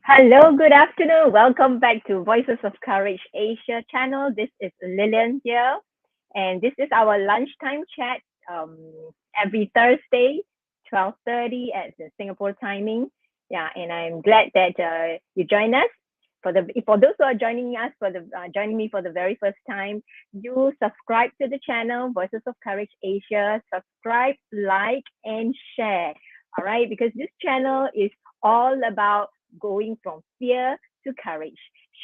Hello, good afternoon. Welcome back to Voices of Courage Asia channel. This is Lilian here, and this is our lunchtime chat um, every Thursday, 12:30 at the Singapore timing. Yeah, and I'm glad that you join us. For those who are joining us joining me for the very first time, do subscribe to the channel Voices of Courage Asia. Subscribe, like, and share. All right, because this channel is all about going from fear to courage,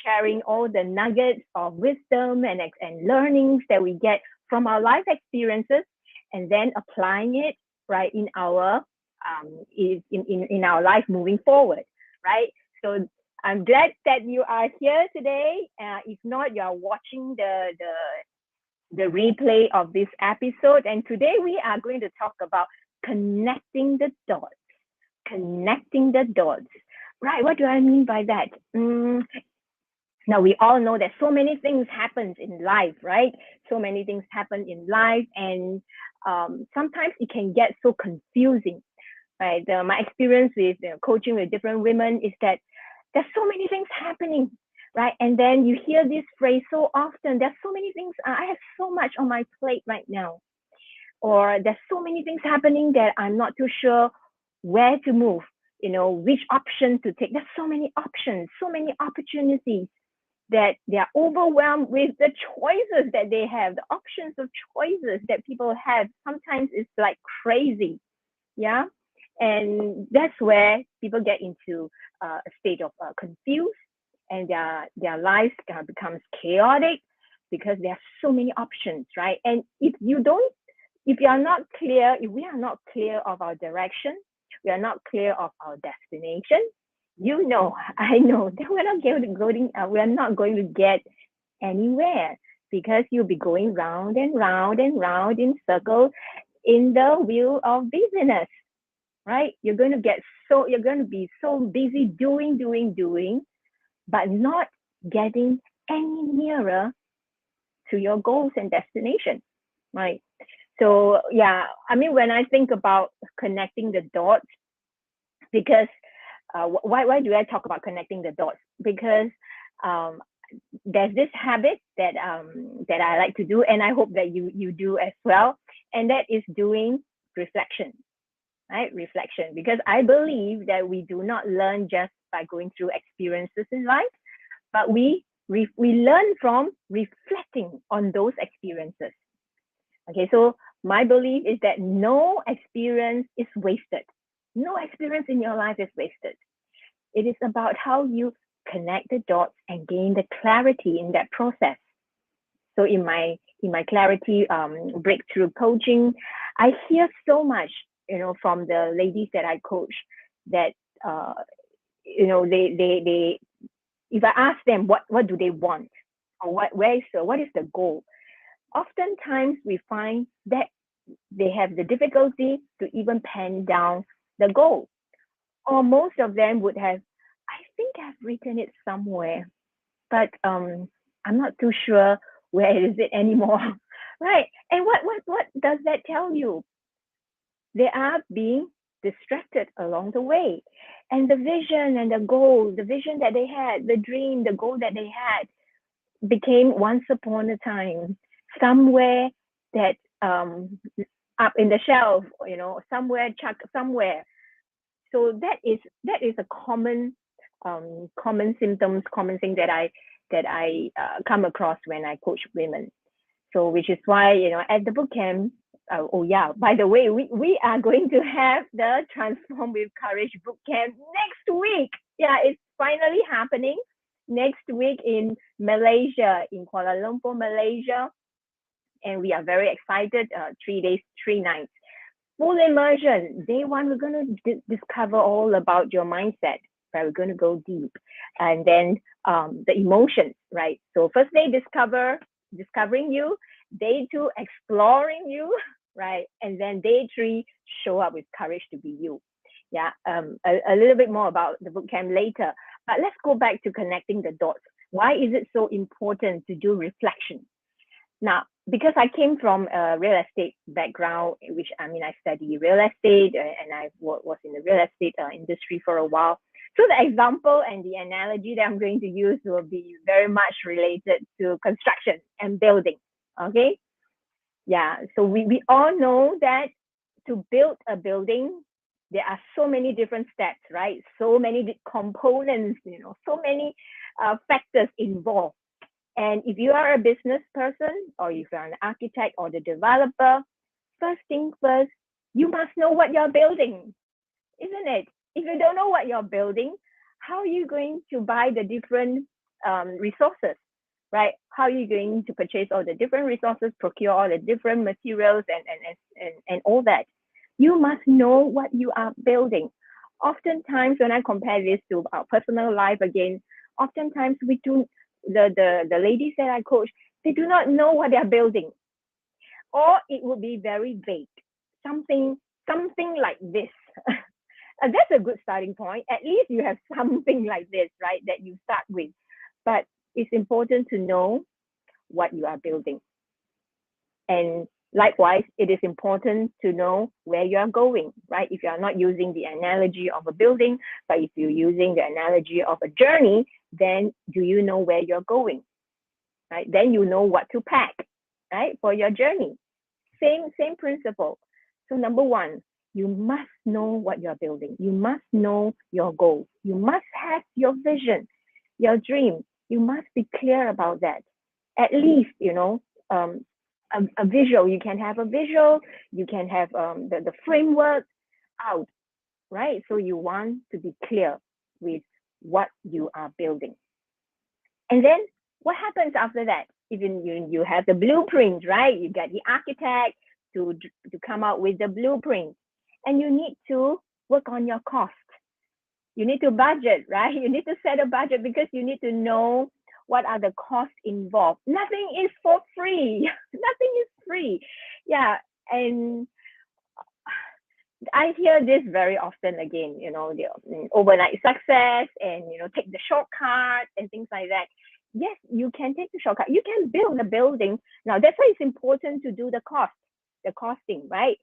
sharing all the nuggets of wisdom and learnings that we get from our life experiences, and then applying it right in our life moving forward, right? So I'm glad that you are here today. If not, you are watching the replay of this episode. And today we are going to talk about connecting the dots. Connecting the dots. Right, what do I mean by that? Now, we all know that so many things happen in life, right? So many things happen in life, and sometimes it can get so confusing, right? My experience with coaching with different women is that there's so many things happening, right? And then you hear this phrase so often, there's so many things, I have so much on my plate right now. Or there's so many things happening that I'm not too sure where to move, which option to take. There's so many options, so many opportunities that they are overwhelmed with the choices that they have, the options of choices that people have. Sometimes it's like crazy. Yeah. And that's where people get into a state of confused, and their lives becomes chaotic because there are so many options, right? And if we are not clear of our direction, we are not clear of our destination, I know that we're not going to get anywhere, because you'll be going round and round and round in circles in the wheel of busyness, right? You're going to be so busy doing, but not getting any nearer to your goals and destination, right? So yeah, I mean, when I think about connecting the dots, because why do I talk about connecting the dots? Because um, there's this habit that I like to do, and I hope that you do as well, and that is doing reflection, right? Reflection, because I believe that we do not learn just by going through experiences in life, but we learn from reflecting on those experiences. Okay, so my belief is that no experience is wasted. No experience in your life is wasted. It is about how you connect the dots and gain the clarity in that process. So in my clarity breakthrough coaching, I hear so much, from the ladies that I coach, that uh, they if I ask them what do they want, or what is the goal, oftentimes we find that they have the difficulty to even pen down the goal. Or most of them would have, I think I've written it somewhere, but I'm not too sure where is it anymore. Right. And what does that tell you? They are being distracted along the way. And the vision and the goal, the vision that they had, the dream, the goal that they had, became once upon a time somewhere that up in the shelf, somewhere chucked somewhere. So that is a common symptoms, common thing that I come across when I coach women. So which is why, at the boot camp, oh yeah, by the way, we are going to have the Transform with Courage Bootcamp next week. Yeah, it's finally happening next week in Malaysia, in Kuala Lumpur, Malaysia. And we are very excited. 3 days, 3 nights. Full immersion. Day one, we're going to discover all about your mindset. Right, we're going to go deep, and then the emotions. Right. So first day, discovering you. Day two, exploring you. Right, and then day three, show up with courage to be you. Yeah. A little bit more about the bootcamp later, but let's go back to connecting the dots. Why is it so important to do reflection? Now, because I came from a real estate background, which I mean, I study real estate, and I was in the real estate industry for a while. So the example and the analogy that I'm going to use will be very much related to construction and building. Okay. Yeah. So we all know that to build a building, there are so many different steps, right? So many components, so many factors involved. And if you are a business person, or if you're an architect or the developer, first thing first, you must know what you're building, isn't it? If you don't know what you're building, how are you going to buy the different resources, right? How are you going to purchase all the different resources, procure all the different materials and all that? You must know what you are building. Oftentimes, when I compare this to our personal life again, oftentimes we do the ladies that I coach, they do not know what they're building, or it would be very vague, something like this. And that's a good starting point. At least you have something like this, right, that you start with. But it's important to know what you are building. And likewise, it is important to know where you are going, right? If you are not using the analogy of a building, but if you're using the analogy of a journey, then do you know where you're going, right? Then you know what to pack, right, for your journey. Same principle. So number one, you must know what you're building. You must know your goals. You must have your vision, your dream. You must be clear about that. At least, a visual. You can have a visual. You can have the framework out, right? So you want to be clear with what you are building. And then what happens after that? Even you have the blueprint, right? You get the architect to come out with the blueprint, and you need to work on your cost. You need to budget, right? You need to set a budget because you need to know what are the costs involved. Nothing is for free. Nothing is free. Yeah, and I hear this very often again, the overnight success and, take the shortcut and things like that. Yes, you can take the shortcut. You can build the building. Now, that's why it's important to do the costing, right?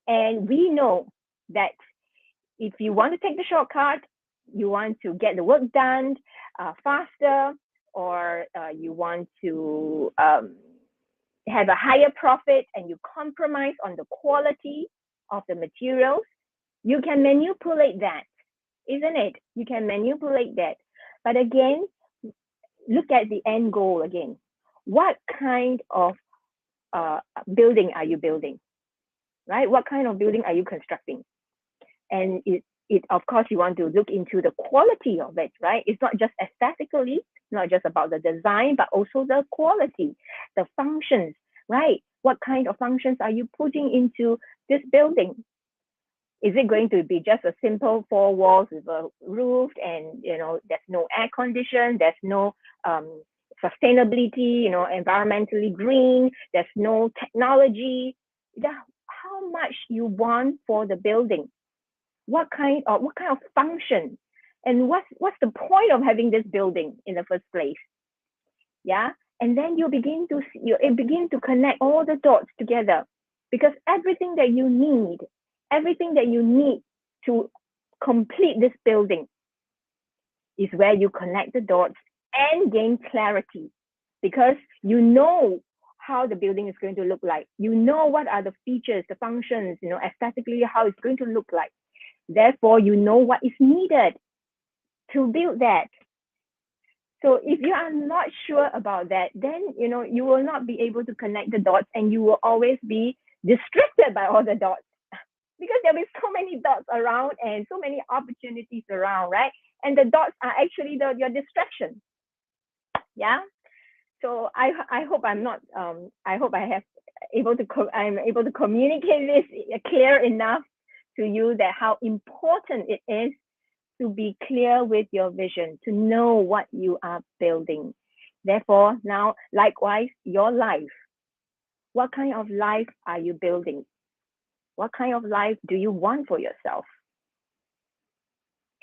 And we know that if you want to take the shortcut, you want to get the work done faster, or you want to have a higher profit and you compromise on the quality of the materials, you can manipulate that, isn't it? You can manipulate that. But again, look at the end goal again. What kind of building are you building, right? What kind of building are you constructing? And it of course, you want to look into the quality of it, right? It's not just aesthetically, not just about the design, but also the quality, the functions, right? What kind of functions are you putting into this building? Is it going to be just a simple 4 walls with a roof and, there's no air condition, there's no sustainability, environmentally green, there's no technology? How much you want for the building? What kind of function, and what's the point of having this building in the first place? Yeah, and then you begin to connect all the dots together, because everything that you need to complete this building is where you connect the dots and gain clarity, because you know how the building is going to look like. You know what are the features, the functions, aesthetically how it's going to look like. Therefore, you know what is needed to build that. So if you are not sure about that, then you will not be able to connect the dots, and you will always be distracted by all the dots, because there'll be so many dots around and so many opportunities around, right? And the dots are actually your distraction. Yeah. So I hope I'm able to communicate this clear enough to you, that how important it is to be clear with your vision, to know what you are building. Therefore, now, likewise, your life. What kind of life are you building? What kind of life do you want for yourself?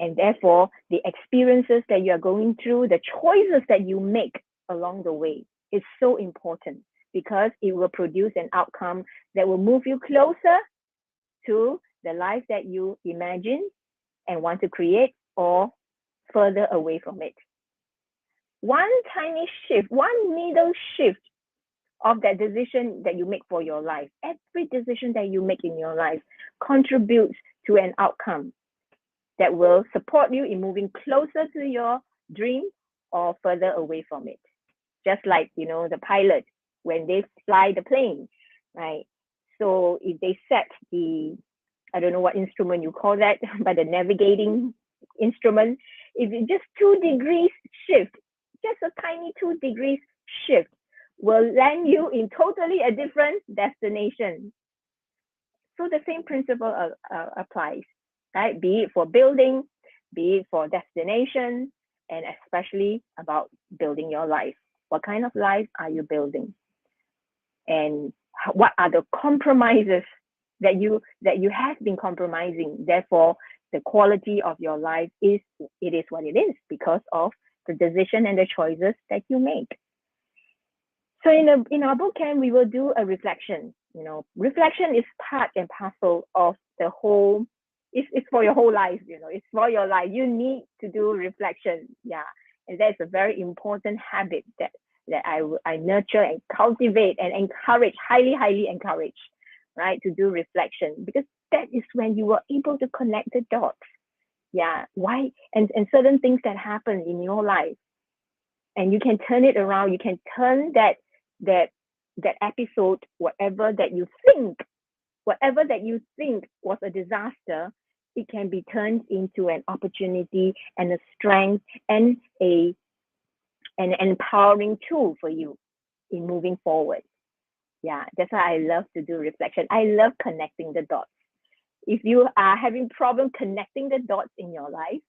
And therefore, the experiences that you're going through, the choices that you make along the way is so important, because it will produce an outcome that will move you closer to the life that you imagine and want to create, or further away from it. One tiny shift, one needle shift of that decision that you make for your life, every decision that you make in your life contributes to an outcome that will support you in moving closer to your dream or further away from it. Just like, the pilot, when they fly the plane, right? So if they set I don't know what instrument you call that, but the navigating instrument, if it's just 2 degrees shift, just a tiny 2 degrees shift will land you in totally a different destination. So the same principle applies, right? Be it for building, be it for destination, and especially about building your life. What kind of life are you building? And what are the compromises that you have been compromising? Therefore, the quality of your life is what it is because of the decision and the choices that you make. So in our bootcamp, we will do a reflection. Reflection is part and parcel of the whole. It's for your whole life. It's for your life. You need to do reflection. Yeah, and that's a very important habit that I nurture and cultivate and encourage, highly encourage, right, to do reflection, because that is when you are able to connect the dots. Yeah, why and certain things that happen in your life, and you can turn it around. You can turn that episode, whatever that you think was a disaster, it can be turned into an opportunity and a strength and an empowering tool for you in moving forward. Yeah, that's why I love to do reflection. I love connecting the dots. If you are having problem connecting the dots in your life,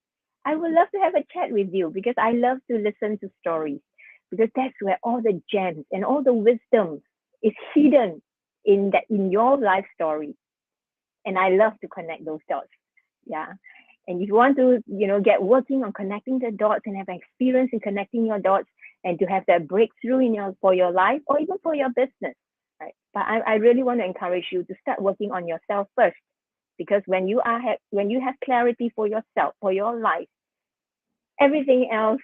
I would love to have a chat with you, because I love to listen to stories, because that's where all the gems and all the wisdom is hidden in your life story. And I love to connect those dots. Yeah. And if you want to, get working on connecting the dots and have experience in connecting your dots and to have that breakthrough for your life or even for your business, right? But I really want to encourage you to start working on yourself first, because when you have clarity for yourself, for your life, everything else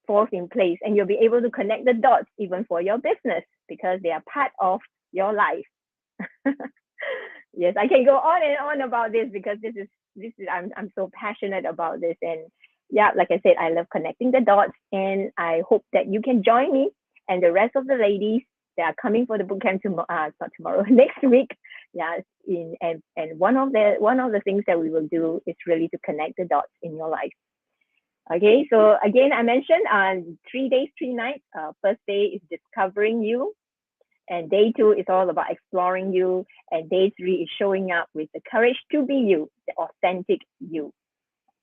falls in place, and you'll be able to connect the dots even for your business, because they are part of your life. Yes, I can go on and on about this, because this is I'm so passionate about this. And yeah, like I said, I love connecting the dots, and I hope that you can join me and the rest of the ladies that are coming for the bootcamp not tomorrow, next week. Yeah, and one of the things that we will do is really to connect the dots in your life. Okay, so again, I mentioned 3 days, 3 nights. First day is discovering you, and day 2 is all about exploring you, and day 3 is showing up with the courage to be you, the authentic you.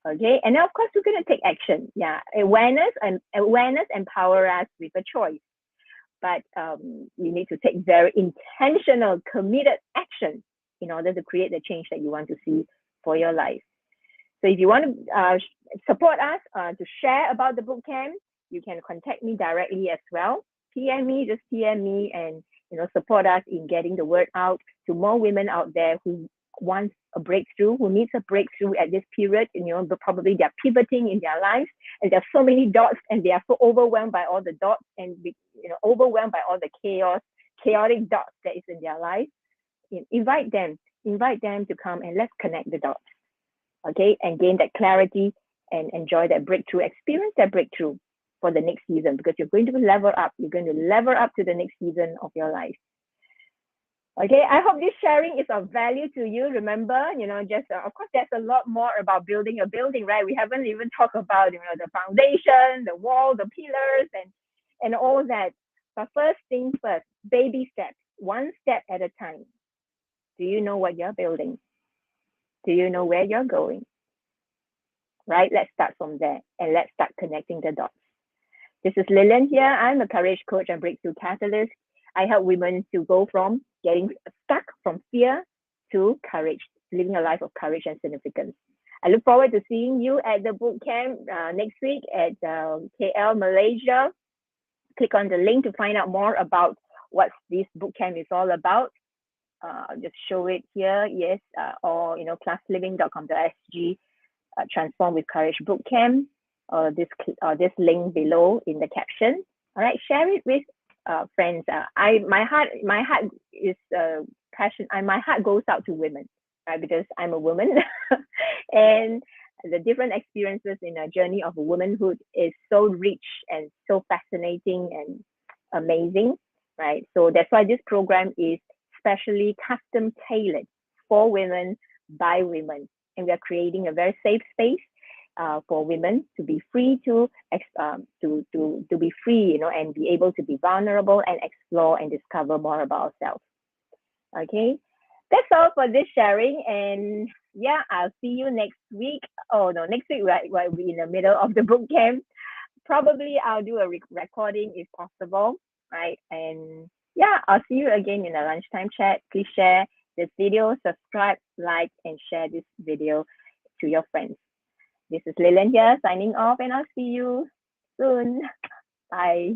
Okay, and now of course we're going to take action. Yeah, awareness empower us with a choice, but you need to take very intentional, committed action in order to create the change that you want to see for your life. So if you want to support us to share about the bootcamp, you can contact me directly as well. PM me, and support us in getting the word out to more women out there who wants a breakthrough, who needs a breakthrough at this period. But probably they're pivoting in their lives, and there's so many dots, and they are so overwhelmed by all the dots, and overwhelmed by all the chaotic dots that is in their life. Invite them to come, and let's connect the dots. Okay, and gain that clarity and enjoy that breakthrough, experience that breakthrough for the next season, because you're going to level up. You're going to level up to the next season of your life. Okay, I hope this sharing is of value to you. Remember, of course, there's a lot more about building a building, right? We haven't even talked about, the foundation, the wall, the pillars, and all that. But first things first, baby steps, one step at a time. Do you know what you're building? Do you know where you're going? Right? Let's start from there, and let's start connecting the dots. This is Lilian here. I'm a courage coach and breakthrough catalyst. I help women to go from getting stuck from fear to courage, living a life of courage and significance. I look forward to seeing you at the bootcamp next week at KL, Malaysia. Click on the link to find out more about what this bootcamp is all about. I'll just show it here, yes, or classliving.com.sg. Transform with Courage Bootcamp, or this link below in the caption. All right, share it with friends. My heart is passion. My heart goes out to women, right? Because I'm a woman, and the different experiences in a journey of womanhood is so rich and so fascinating and amazing, right? So that's why this program is specially custom tailored for women by women, and we are creating a very safe space for women to be free to be free, and be able to be vulnerable and explore and discover more about ourselves. Okay, that's all for this sharing, and yeah, I'll see you next week. Oh no, next week we'll be in the middle of the boot camp. Probably I'll do a recording if possible, right? And yeah, I'll see you again in the lunchtime chat. Please share this video, subscribe, like, and share this video to your friends. This is Lilian here signing off, and I'll see you soon. Bye.